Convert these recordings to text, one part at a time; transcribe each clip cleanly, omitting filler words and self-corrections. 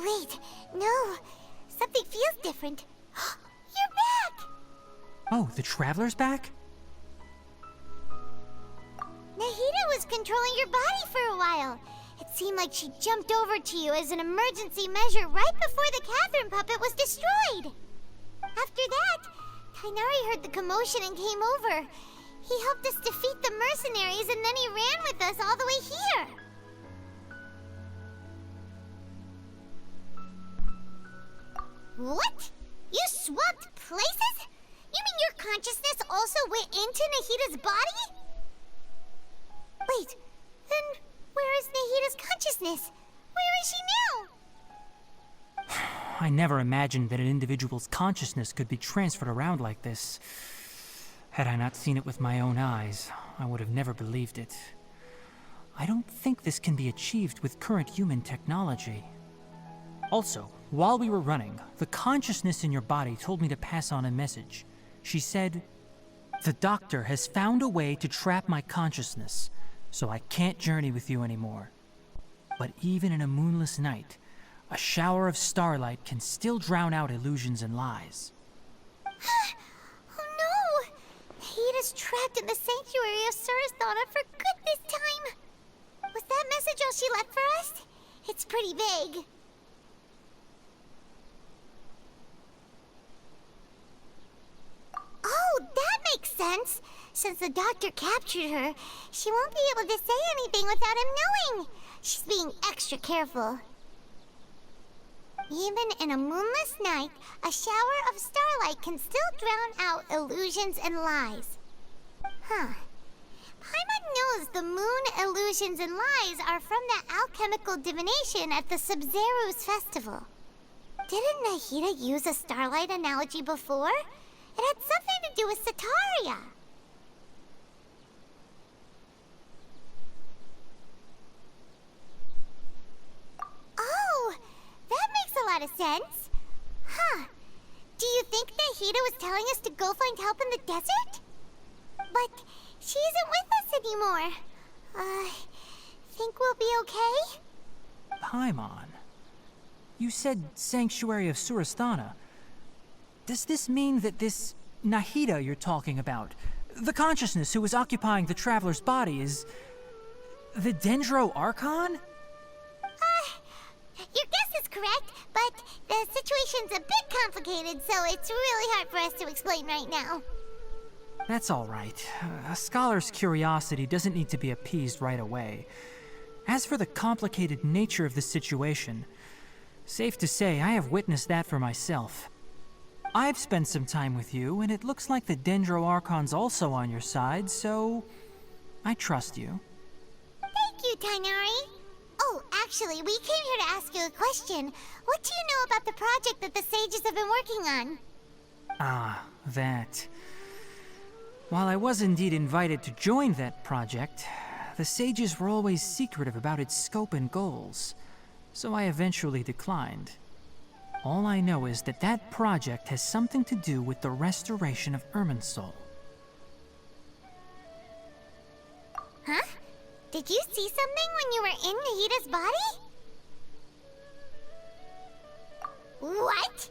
Wait, no. Something feels different. You're back! Oh, the Traveler's back? Nahida was controlling your body for a while. It seemed like she jumped over to you as an emergency measure right before the Catherine puppet was destroyed. After that, Tighnari heard the commotion and came over. He helped us defeat the mercenaries and then he ran with us all the way here. What? You swapped places? You mean your consciousness also went into Nahida's body? Wait, then where is Nahida's consciousness? Where is she now? I never imagined that an individual's consciousness could be transferred around like this. Had I not seen it with my own eyes, I would have never believed it. I don't think this can be achieved with current human technology. Also, while we were running, the consciousness in your body told me to pass on a message. She said, "The doctor has found a way to trap my consciousness, so I can't journey with you anymore. But even in a moonless night, a shower of starlight can still drown out illusions and lies." Oh no! Nahida's trapped in the sanctuary of Surasthana for good this time. Was that message all she left for us? It's pretty vague. Oh, that makes sense. Since the doctor captured her, she won't be able to say anything without him knowing. She's being extra careful. Even in a moonless night, a shower of starlight can still drown out illusions and lies. Huh. Paimon knows the moon illusions and lies are from the alchemical divination at the Sub-Zeru's festival. Didn't Nahida use a starlight analogy before? It had something to do with Sataria. Oh, that makes a lot of sense. Huh. Do you think Nahida was telling us to go find help in the desert? But she isn't with us anymore. Think we'll be okay? Paimon, you said Sanctuary of Surasthana. Does this mean that this Nahida you're talking about, the consciousness who is occupying the Traveler's body, is the Dendro Archon? Your guess is correct, but the situation's a bit complicated, so it's really hard for us to explain right now. That's all right. A scholar's curiosity doesn't need to be appeased right away. As for the complicated nature of the situation, safe to say I have witnessed that for myself. I've spent some time with you, and it looks like the Dendro Archon's also on your side, so I trust you. Thank you, Tighnari. Oh, actually, we came here to ask you a question. What do you know about the project that the sages have been working on? Ah, that. While I was indeed invited to join that project, the sages were always secretive about its scope and goals, so I eventually declined. All I know is that that project has something to do with the restoration of Irminsul. Huh? Did you see something when you were in Nahida's body? What?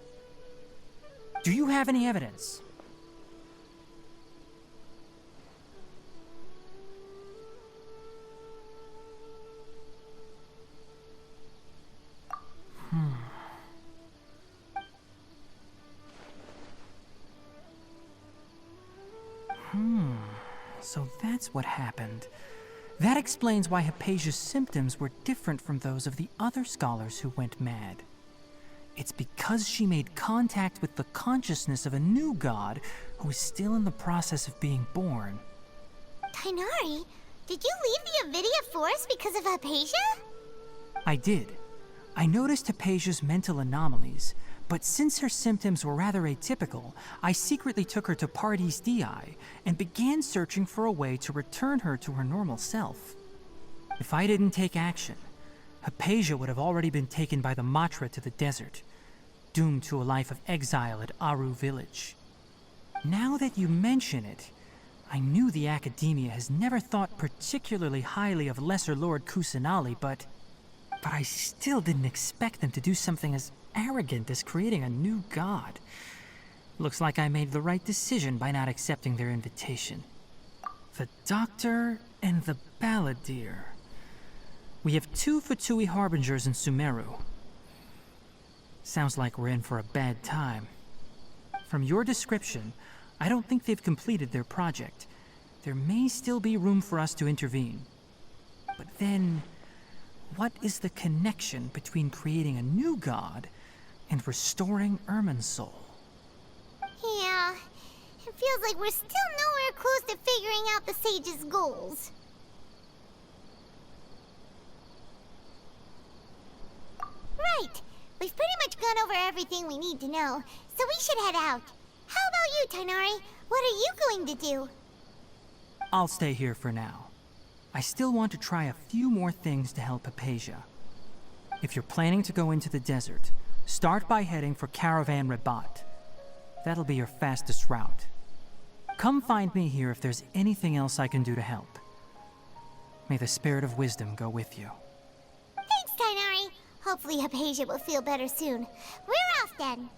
Do you have any evidence? So that's what happened. That explains why Hypatia's symptoms were different from those of the other scholars who went mad. It's because she made contact with the consciousness of a new god who is still in the process of being born. Tighnari, did you leave the Avidia Forest because of Hypatia? I did. I noticed Hypatia's mental anomalies, but since her symptoms were rather atypical, I secretly took her to Pardis Dii and began searching for a way to return her to her normal self. If I didn't take action, Hypatia would have already been taken by the Matra to the desert, doomed to a life of exile at Aru village. Now that you mention it, I knew the Academia has never thought particularly highly of Lesser Lord Kusanali, but But I still didn't expect them to do something as arrogant as creating a new god. Looks like I made the right decision by not accepting their invitation. The Doctor and the Balladeer. We have 2 Fatui Harbingers in Sumeru. Sounds like we're in for a bad time. From your description, I don't think they've completed their project. There may still be room for us to intervene. But then, what is the connection between creating a new god and restoring Irminsul? Yeah, it feels like we're still nowhere close to figuring out the Sage's goals. Right. We've pretty much gone over everything we need to know, so we should head out. How about you, Tighnari? What are you going to do? I'll stay here for now. I still want to try a few more things to help Hypatia. If you're planning to go into the desert, start by heading for Caravan Rabat. That'll be your fastest route. Come find me here if there's anything else I can do to help. May the spirit of wisdom go with you. Thanks, Tighnari. Hopefully Hypatia will feel better soon. We're off then.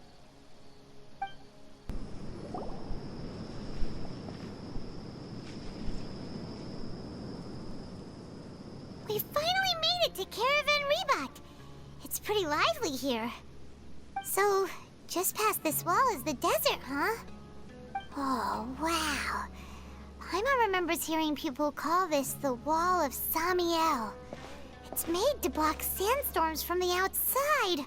We finally made it to Caravan Rabat. It's pretty lively here. So, just past this wall is the desert, huh? Oh, wow. Paimon remembers hearing people call this the Wall of Samiel. It's made to block sandstorms from the outside.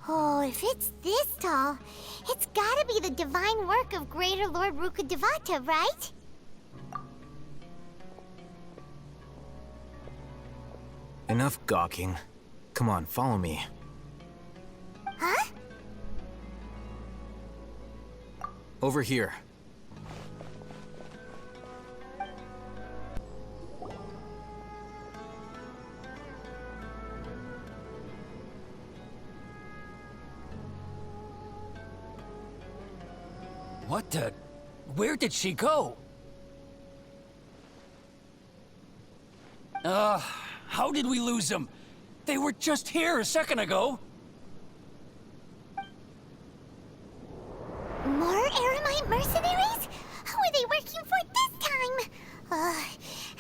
Oh, if it's this tall, it's gotta be the divine work of Greater Lord Rukkhadevata, right? Enough gawking. Come on, follow me. Huh? Over here. What the... Where did she go? How did we lose them? They were just here a second ago. More Eremite mercenaries? Who are they working for this time?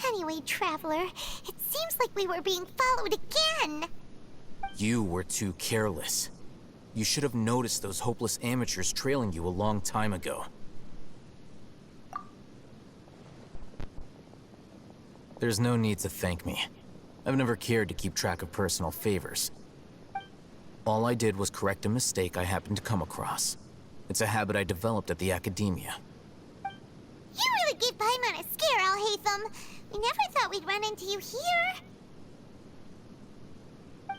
Anyway, Traveler, it seems like we were being followed again. You were too careless. You should have noticed those hopeless amateurs trailing you a long time ago. There's no need to thank me. I've never cared to keep track of personal favors. All I did was correct a mistake I happened to come across. It's a habit I developed at the academia. You really gave Paimon a scare, Alhaitham. We never thought we'd run into you here.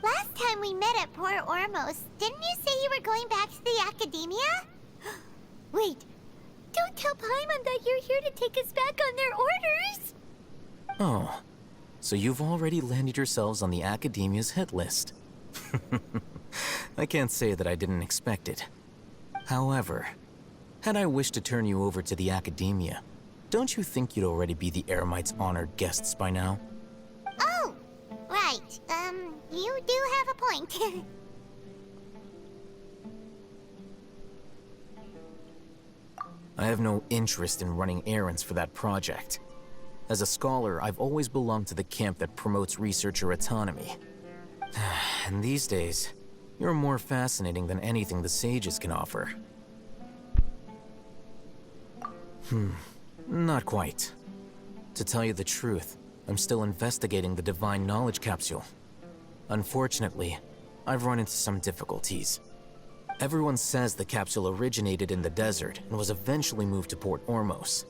Last time we met at Port Ormos, didn't you say you were going back to the academia? Wait, don't tell Paimon that you're here to take us back on their orders. Oh, so you've already landed yourselves on the academia's hit list. I can't say that I didn't expect it. However, had I wished to turn you over to the academia, don't you think you'd already be the Eremites' honored guests by now? Oh, right. You do have a point. I have no interest in running errands for that project. As a scholar, I've always belonged to the camp that promotes researcher autonomy. And these days, you're more fascinating than anything the sages can offer. Not quite. To tell you the truth, I'm still investigating the Divine Knowledge Capsule. Unfortunately, I've run into some difficulties. Everyone says the capsule originated in the desert and was eventually moved to Port Ormos.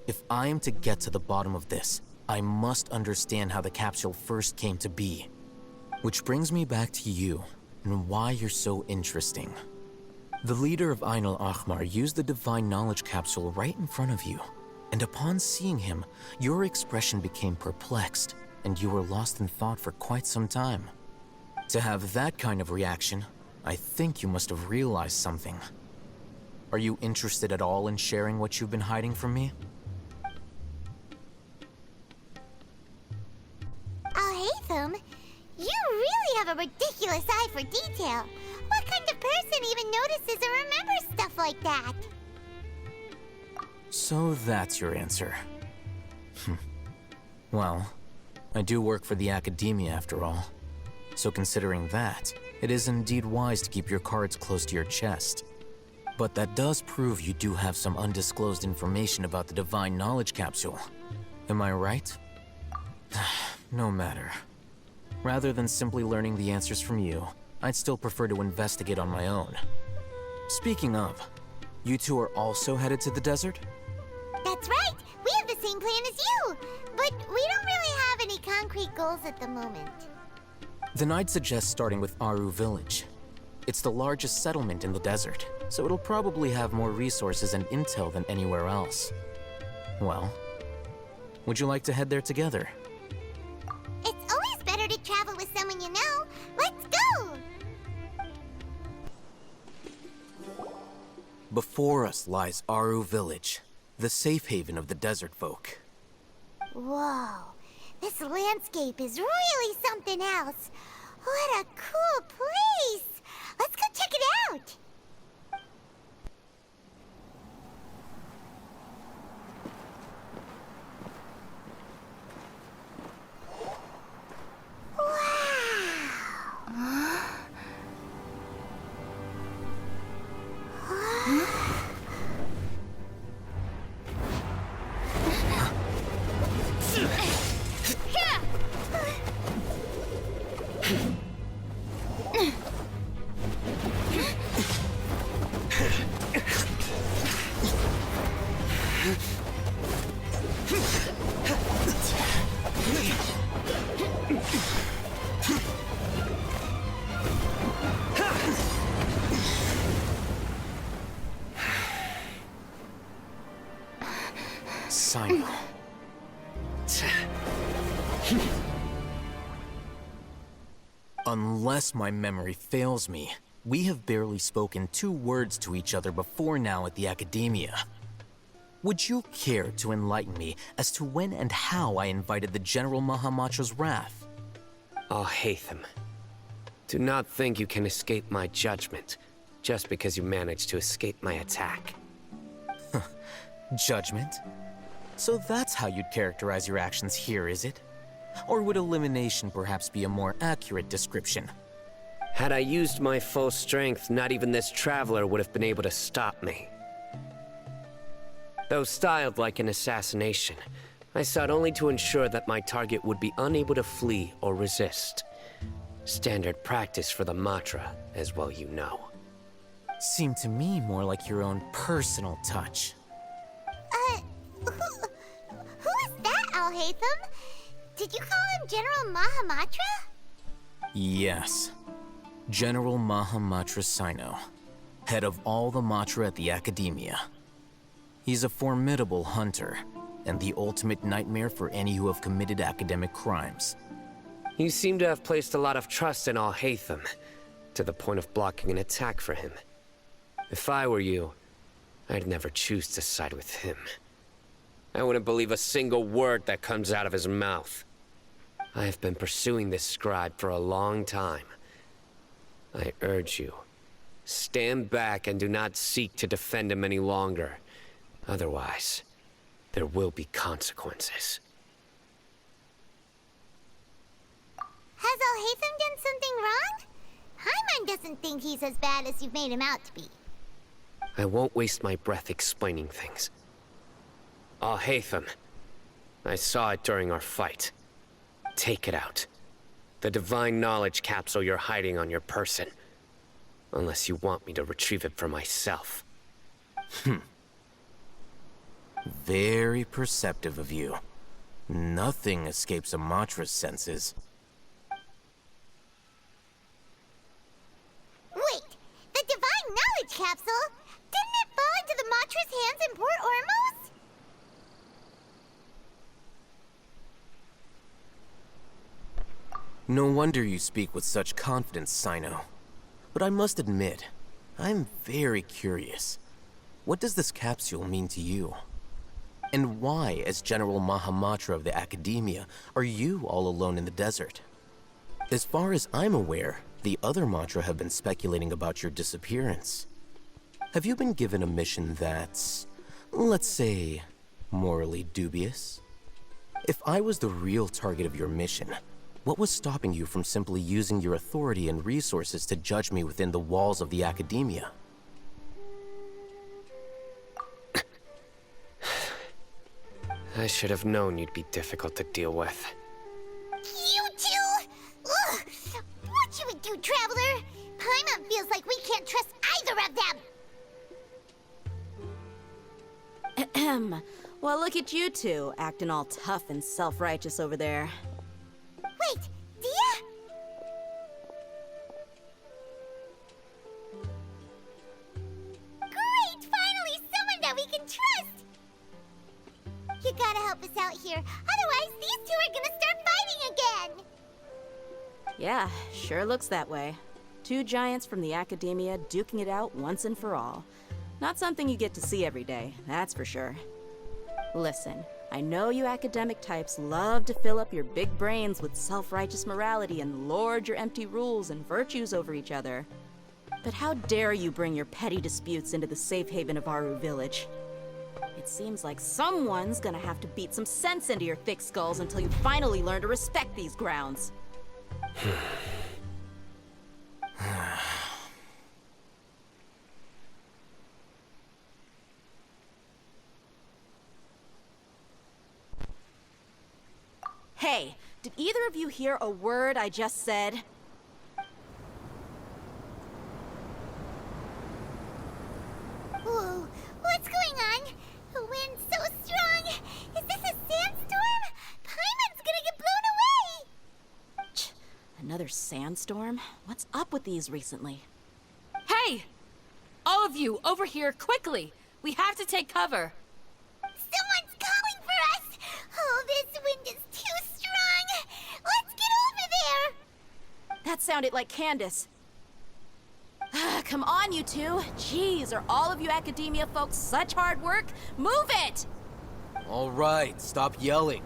If I am to get to the bottom of this, I must understand how the capsule first came to be. Which brings me back to you, and why you're so interesting. The leader of Ain al-Ahmar used the Divine Knowledge Capsule right in front of you, and upon seeing him, your expression became perplexed, and you were lost in thought for quite some time. To have that kind of reaction, I think you must have realized something. Are you interested at all in sharing what you've been hiding from me? Alhaitham, you really for detail. What kind of person even notices or remembers stuff like that? So that's your answer. Well, I do work for the academia after all. So considering that, it is indeed wise to keep your cards close to your chest. But that does prove you do have some undisclosed information about the Divine Knowledge Capsule. Am I right? No matter. Rather than simply learning the answers from you, I'd still prefer to investigate on my own. Speaking of, you two are also headed to the desert? That's right! We have the same plan as you! But we don't really have any concrete goals at the moment. Then I'd suggest starting with Aru Village. It's the largest settlement in the desert, so it'll probably have more resources and intel than anywhere else. Well, would you like to head there together? It's always better to travel with someone you know. Let's go! Before us lies Aru Village, the safe haven of the desert folk. Whoa, this landscape is really something else. What a cool place! Let's go check it out! CYNO. Unless my memory fails me, we have barely spoken 2 words to each other before now at the academia. Would you care to enlighten me as to when and how I invited the General Mahamatra's wrath? Alhaitham, do not think you can escape my judgment just because you managed to escape my attack. Judgment? So that's how you'd characterize your actions here, is it? Or would elimination perhaps be a more accurate description? Had I used my full strength, not even this traveler would have been able to stop me. Though styled like an assassination, I sought only to ensure that my target would be unable to flee or resist. Standard practice for the Matra, as well you know. Seemed to me more like your own personal touch. Who is that, Alhaitham? Did you call him General Mahamatra? Yes. General Mahamatra CYNO, head of all the Matra at the Academia. He's a formidable hunter, and the ultimate nightmare for any who have committed academic crimes. You seem to have placed a lot of trust in Alhaitham, to the point of blocking an attack for him. If I were you, I'd never choose to side with him. I wouldn't believe a single word that comes out of his mouth. I have been pursuing this scribe for a long time. I urge you, stand back and do not seek to defend him any longer. Otherwise, there will be consequences. Has Alhaitham done something wrong? Paimon doesn't think he's as bad as you've made him out to be. I won't waste my breath explaining things. Alhaitham, I saw it during our fight. Take it out. The Divine Knowledge Capsule you're hiding on your person. Unless you want me to retrieve it for myself. Very perceptive of you. Nothing escapes a Matra's senses. Wait! The Divine Knowledge Capsule? Didn't it fall into the Matra's hands in Port Ormos? No wonder you speak with such confidence, CYNO. But I must admit, I'm very curious. What does this capsule mean to you? And why, as General Mahamatra of the Academia, are you all alone in the desert? As far as I'm aware, The other mantra have been speculating about your disappearance. Have you been given a mission that's, let's say, morally dubious? If I was the real target of your mission, what was stopping you from simply using your authority and resources to judge me within the walls of the academia? I should have known you'd be difficult to deal with. You two! Ugh! What should we do, Traveler? Paimon feels like we can't trust either of them! Ahem. Well, look at you two, acting all tough and self-righteous over there. Wait, Dia? Great! Finally, someone that we can trust! You gotta help us out here, otherwise these two are gonna start fighting again! Yeah, sure looks that way. Two giants from the academia duking it out once and for all. Not something you get to see every day, that's for sure. Listen, I know you academic types love to fill up your big brains with self-righteous morality and lord your empty rules and virtues over each other. But how dare you bring your petty disputes into the safe haven of Aru Village? It seems like someone's gonna have to beat some sense into your thick skulls until you finally learn to respect these grounds. Hey, did either of you hear a word I just said? Whoa, what's going on? The wind's so strong! Is this a sandstorm? Paimon's gonna get blown away! Another sandstorm? What's up with these recently? Hey! All of you, over here, quickly! We have to take cover! Someone's calling for us! Oh, this wind is too strong! Let's get over there! That sounded like Candace. Come on, you two. Jeez, are all of you academia folks such hard work? Move it! All right, stop yelling.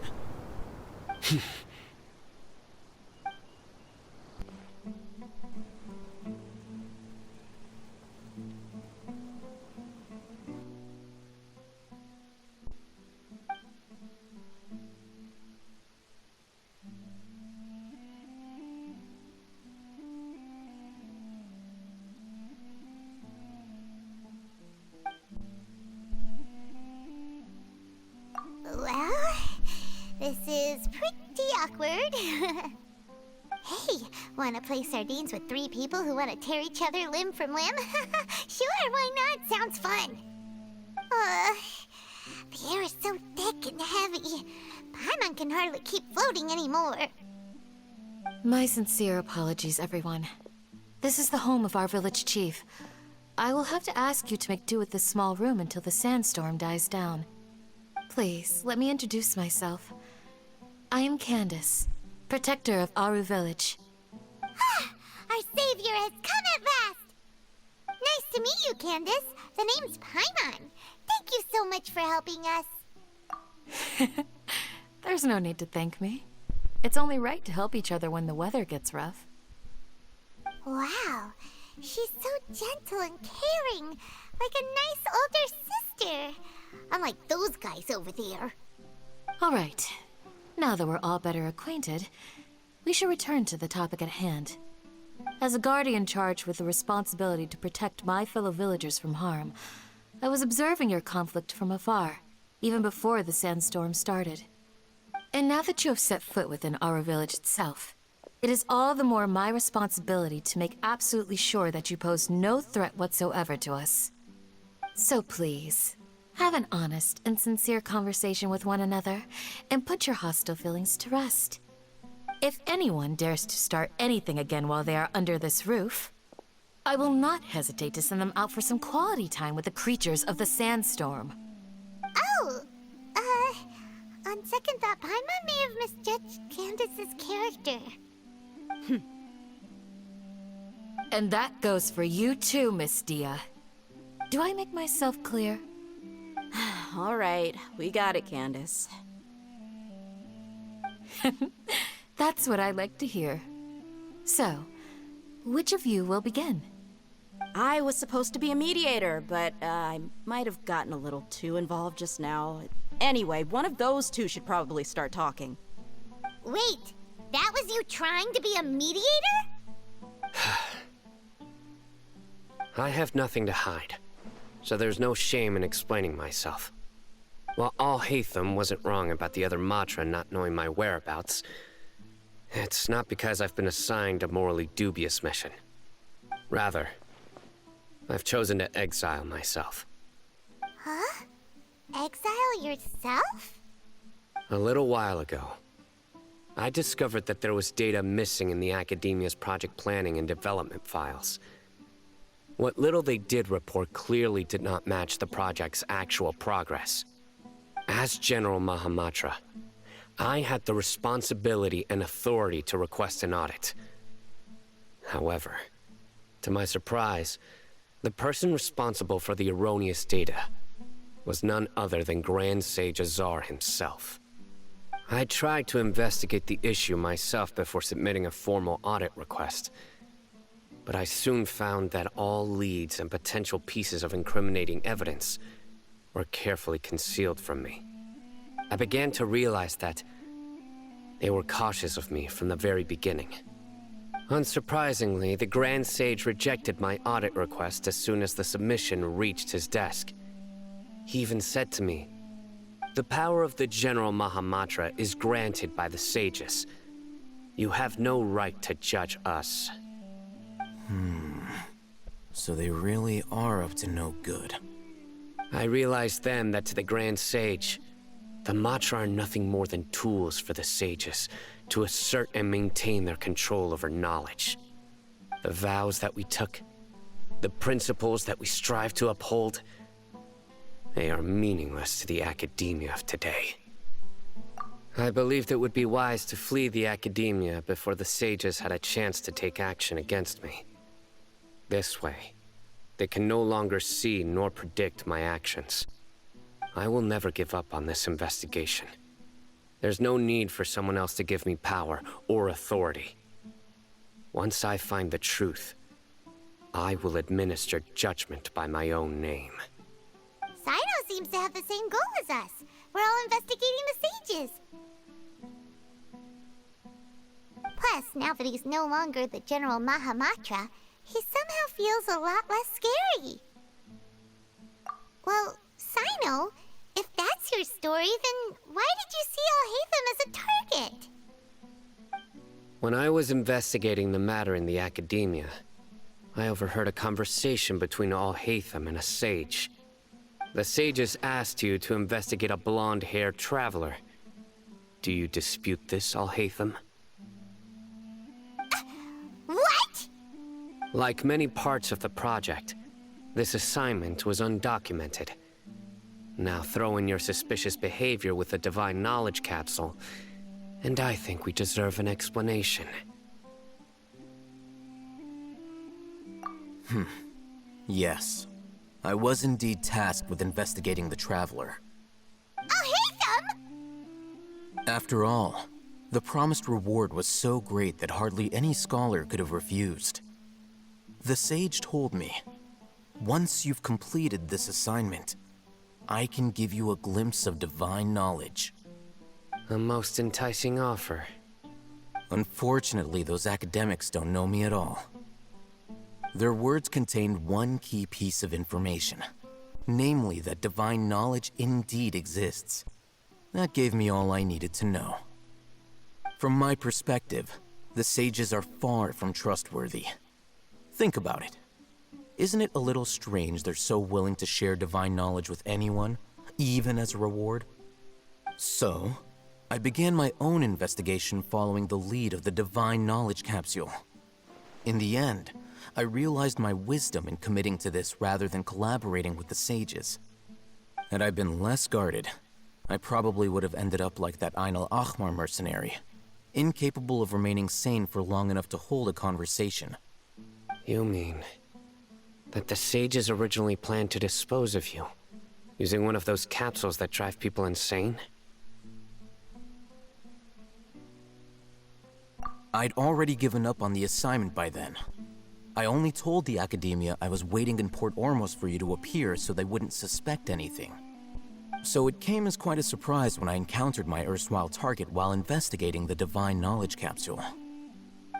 Well, this is pretty awkward. Hey, wanna play sardines with three people who wanna tear each other limb from limb? Sure, why not? Sounds fun. The air is so thick and heavy. Paimon can hardly keep floating anymore. My sincere apologies, everyone. This is the home of our village chief. I will have to ask you to make do with this small room until the sandstorm dies down. Please, let me introduce myself. I am Candace, protector of Aru Village. Our savior has come at last! Nice to meet you, Candace. The name's Paimon. Thank you so much for helping us. There's no need to thank me. It's only right to help each other when the weather gets rough. Wow, she's so gentle and caring, like a nice older sister. Unlike those guys over there. All right. Now that we're all better acquainted, we should return to the topic at hand. As a guardian charged with the responsibility to protect my fellow villagers from harm, I was observing your conflict from afar, even before the sandstorm started. And now that you have set foot within our village itself, it is all the more my responsibility to make absolutely sure that you pose no threat whatsoever to us. So please, have an honest and sincere conversation with one another, and put your hostile feelings to rest. If anyone dares to start anything again while they are under this roof, I will not hesitate to send them out for some quality time with the creatures of the sandstorm. Oh, on second thought, Paimon may have misjudged Candace's character. And that goes for you too, Miss Dia. Do I make myself clear? All right, we got it, Candace. That's what I like to hear. So, Which of you will begin? I was supposed to be a mediator, but I might have gotten a little too involved just now. Anyway, one of those two should probably start talking. Wait, that was you trying to be a mediator? I have nothing to hide, so there's no shame in explaining myself. While Alhaitham wasn't wrong about the other Matra not knowing my whereabouts, it's not because I've been assigned a morally dubious mission. Rather, I've chosen to exile myself. Huh? Exile yourself? A little while ago, I discovered that there was data missing in the Academia's project planning and development files. What little they did report clearly did not match the project's actual progress. As General Mahamatra, I had the responsibility and authority to request an audit. However, to my surprise, the person responsible for the erroneous data was none other than Grand Sage Azar himself. I tried to investigate the issue myself before submitting a formal audit request, but I soon found that all leads and potential pieces of incriminating evidence were carefully concealed from me. I began to realize that they were cautious of me from the very beginning. Unsurprisingly, the Grand Sage rejected my audit request as soon as the submission reached his desk. He even said to me, "The power of the General Mahamatra is granted by the sages. You have no right to judge us." So they really are up to no good. I realized then that to the Grand Sage, the Matra are nothing more than tools for the sages to assert and maintain their control over knowledge. The vows that we took, the principles that we strive to uphold, they are meaningless to the Academia of today. I believed it would be wise to flee the Academia before the sages had a chance to take action against me. This way, they can no longer see nor predict my actions. I will never give up on this investigation. There's no need for someone else to give me power or authority. Once I find the truth, I will administer judgment by my own name. CYNO seems to have the same goal as us. We're all investigating the sages. Plus, now that he's no longer the General Mahamatra, he somehow feels a lot less scary. Well, CYNO, if that's your story, then why did you see Alhaitham as a target? When I was investigating the matter in the Academia, I overheard a conversation between Alhaitham and a sage. The sages asked you to investigate a blonde-haired traveler. Do you dispute this, Alhaitham? What? Like many parts of the project, this assignment was undocumented. Now throw in your suspicious behavior with the Divine Knowledge Capsule, and I think we deserve an explanation. Yes. I was indeed tasked with investigating the Traveler. Alhaitham? After all, the promised reward was so great that hardly any scholar could have refused. The sage told me, once you've completed this assignment, I can give you a glimpse of divine knowledge. A most enticing offer. Unfortunately, those academics don't know me at all. Their words contained one key piece of information, namely that divine knowledge indeed exists. That gave me all I needed to know. From my perspective, the sages are far from trustworthy. Think about it. Isn't it a little strange they're so willing to share divine knowledge with anyone, even as a reward? So, I began my own investigation following the lead of the Divine Knowledge Capsule. In the end, I realized my wisdom in committing to this rather than collaborating with the sages. Had I been less guarded, I probably would have ended up like that Ain al-Ahmar mercenary, incapable of remaining sane for long enough to hold a conversation. You mean that the sages originally planned to dispose of you, using one of those capsules that drive people insane? I'd already given up on the assignment by then. I only told the Academia I was waiting in Port Ormos for you to appear so they wouldn't suspect anything. So it came as quite a surprise when I encountered my erstwhile target while investigating the Divine Knowledge Capsule.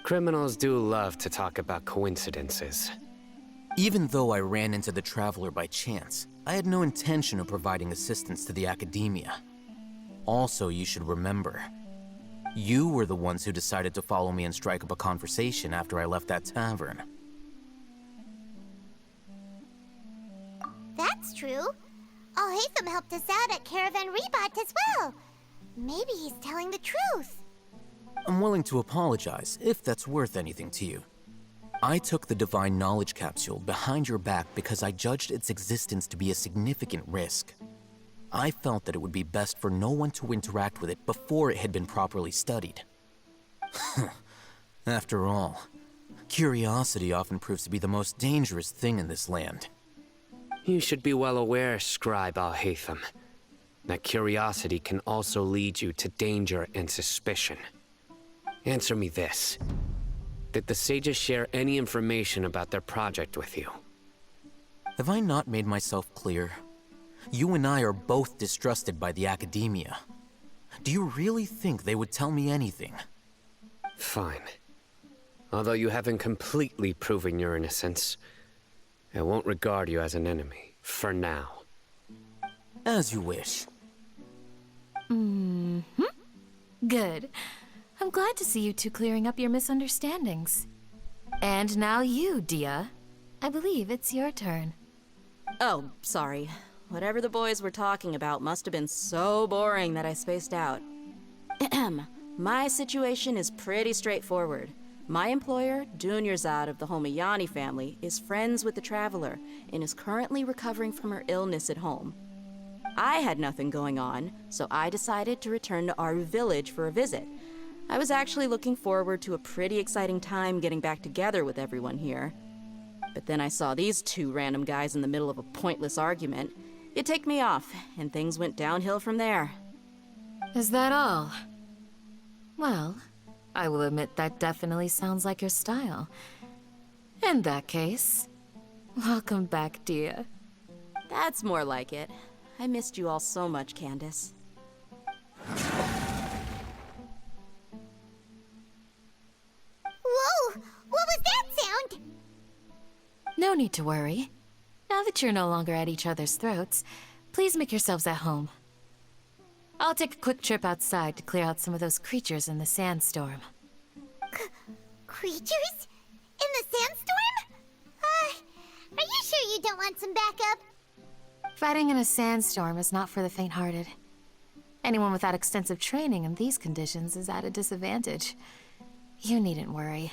Criminals do love to talk about coincidences. Even though I ran into the Traveler by chance, I had no intention of providing assistance to the Academia. Also, you should remember, you were the ones who decided to follow me and strike up a conversation after I left that tavern. That's true. Alhaitham helped us out at Caravan Rebot as well. Maybe he's telling the truth. I'm willing to apologize if that's worth anything to you. I took the Divine Knowledge Capsule behind your back because I judged its existence to be a significant risk. I felt that it would be best for no one to interact with it before it had been properly studied. After all, curiosity often proves to be the most dangerous thing in this land. You should be well aware, Scribe Alhaitham, that curiosity can also lead you to danger and suspicion. Answer me this. Did the sages share any information about their project with you? Have I not made myself clear? You and I are both distrusted by the Academia. Do you really think they would tell me anything? Fine. Although you haven't completely proven your innocence, I won't regard you as an enemy, for now. As you wish. Good. I'm glad to see you two clearing up your misunderstandings. And now you, Dia. I believe it's your turn. Oh, sorry. Whatever the boys were talking about must have been so boring that I spaced out. My situation is pretty straightforward. My employer, Dunyarzad of the Homayani family, is friends with the Traveler and is currently recovering from her illness at home. I had nothing going on, so I decided to return to Aru village for a visit. I was actually looking forward to a pretty exciting time getting back together with everyone here. But then I saw these two random guys in the middle of a pointless argument. It ticked me off, and things went downhill from there. Is that all? Well, I will admit that definitely sounds like your style. In that case, welcome back, Dia. That's more like it. I missed you all so much, Candace. Whoa! What was that sound? No need to worry. Now that you're no longer at each other's throats, please make yourselves at home. I'll take a quick trip outside to clear out some of those creatures in the sandstorm. Creatures? In the sandstorm? Are you sure you don't want some backup? Fighting in a sandstorm is not for the faint-hearted. Anyone without extensive training in these conditions is at a disadvantage. You needn't worry.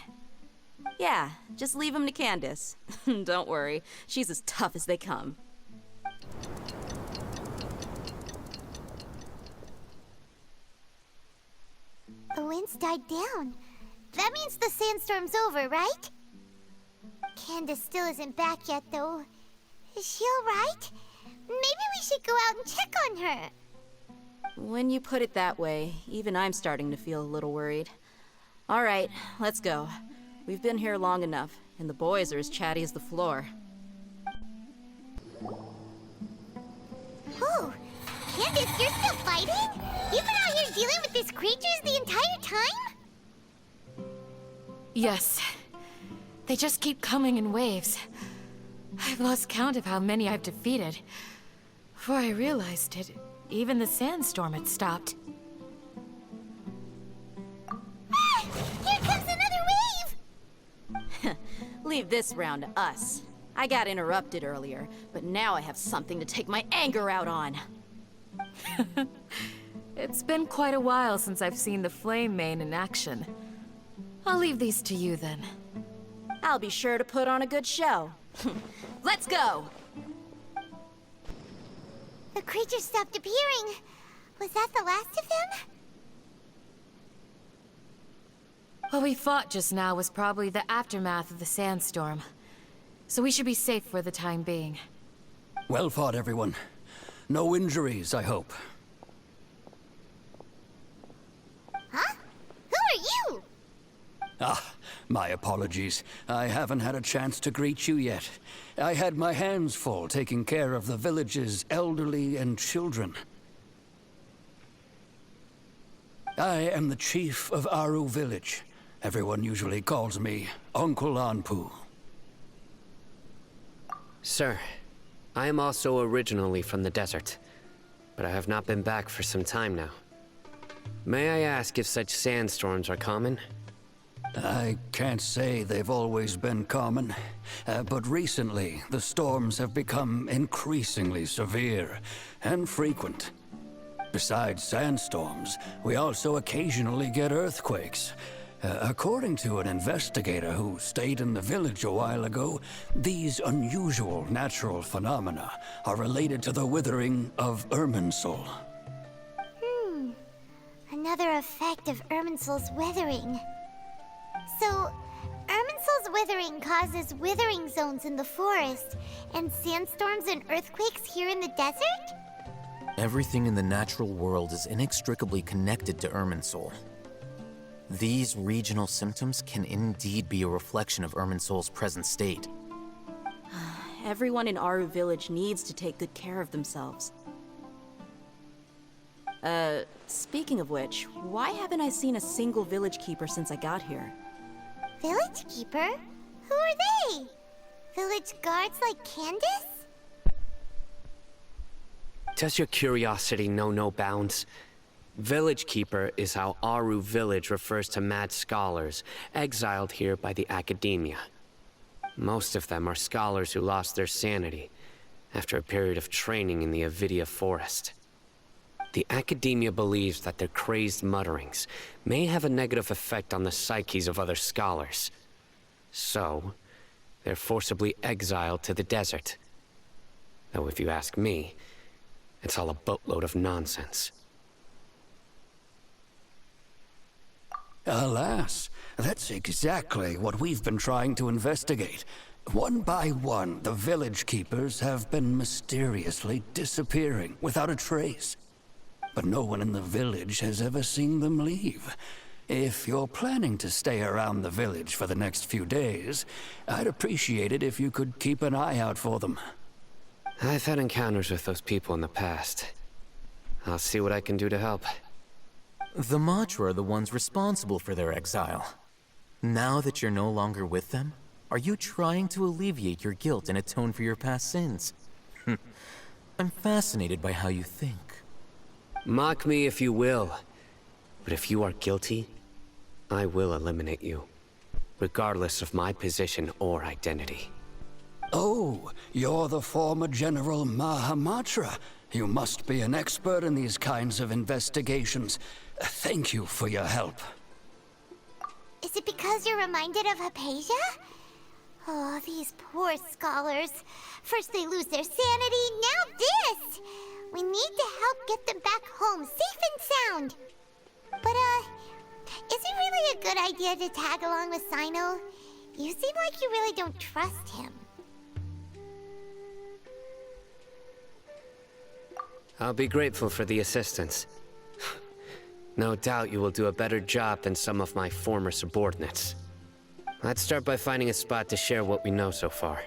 Yeah, just leave him to Candace. Don't worry, she's as tough as they come. The wind's died down. That means the sandstorm's over, right? Candace still isn't back yet, though. Is she alright? Maybe we should go out and check on her. When you put it that way, even I'm starting to feel a little worried. All right, let's go. We've been here long enough, and the boys are as chatty as the floor. Oh, Candace, you're still fighting? You've been out here dealing with these creatures the entire time? Yes. They just keep coming in waves. I've lost count of how many I've defeated. Before I realized it, even the sandstorm had stopped. Ah! Here comes another wave! Leave this round to us. I got interrupted earlier, but now I have something to take my anger out on. It's been quite a while since I've seen the Flame Mane in action. I'll leave these to you then. I'll be sure to put on a good show. Let's go! The creatures stopped appearing. Was that the last of them? What we fought just now was probably the aftermath of the sandstorm. So we should be safe for the time being. Well fought, everyone. No injuries, I hope. Huh? Who are you? Ah, My apologies. I haven't had a chance to greet you yet. I had my hands full taking care of the village's elderly and children. I am the chief of Aru village. Everyone usually calls me Uncle Anpu. Sir, I am also originally from the desert, but I have not been back for some time now. May I ask if such sandstorms are common? I can't say they've always been common, but recently the storms have become increasingly severe and frequent. Besides sandstorms, we also occasionally get earthquakes. According to an investigator who stayed in the village a while ago, these unusual natural phenomena are related to the withering of Irminsul. Another effect of Irminsul's withering. So, Irminsul's withering causes withering zones in the forest, and sandstorms and earthquakes here in the desert? Everything in the natural world is inextricably connected to Irminsul. These regional symptoms can indeed be a reflection of Irminsul's present state. Everyone in Aru village needs to take good care of themselves. Speaking of which, why haven't I seen a single village keeper since I got here? Village keeper? Who are they? Village guards like Candace? Does your curiosity know no bounds? Village Keeper is how Aru village refers to mad scholars exiled here by the academia. Most of them are scholars who lost their sanity after a period of training in the Avidia forest. The academia believes that their crazed mutterings may have a negative effect on the psyches of other scholars. So, they're forcibly exiled to the desert. Though if you ask me, it's all a boatload of nonsense. Alas, that's exactly what we've been trying to investigate. One by one, the village keepers have been mysteriously disappearing without a trace. But no one in the village has ever seen them leave. If you're planning to stay around the village for the next few days, I'd appreciate it if you could keep an eye out for them. I've had encounters with those people in the past. I'll see what I can do to help. The Matra are the ones responsible for their exile. Now that you're no longer with them, are you trying to alleviate your guilt and atone for your past sins? I'm fascinated by how you think. Mock me if you will, but if you are guilty, I will eliminate you, regardless of my position or identity. Oh, you're the former General Mahamatra. You must be an expert in these kinds of investigations. Thank you for your help. Is it because you're reminded of Hypatia? Oh, these poor scholars. First they lose their sanity, now this! We need to help get them back home, safe and sound. But, is it really a good idea to tag along with CYNO? You seem like you really don't trust him. I'll be grateful for the assistance. No doubt you will do a better job than some of my former subordinates. Let's start by finding a spot to share what we know so far.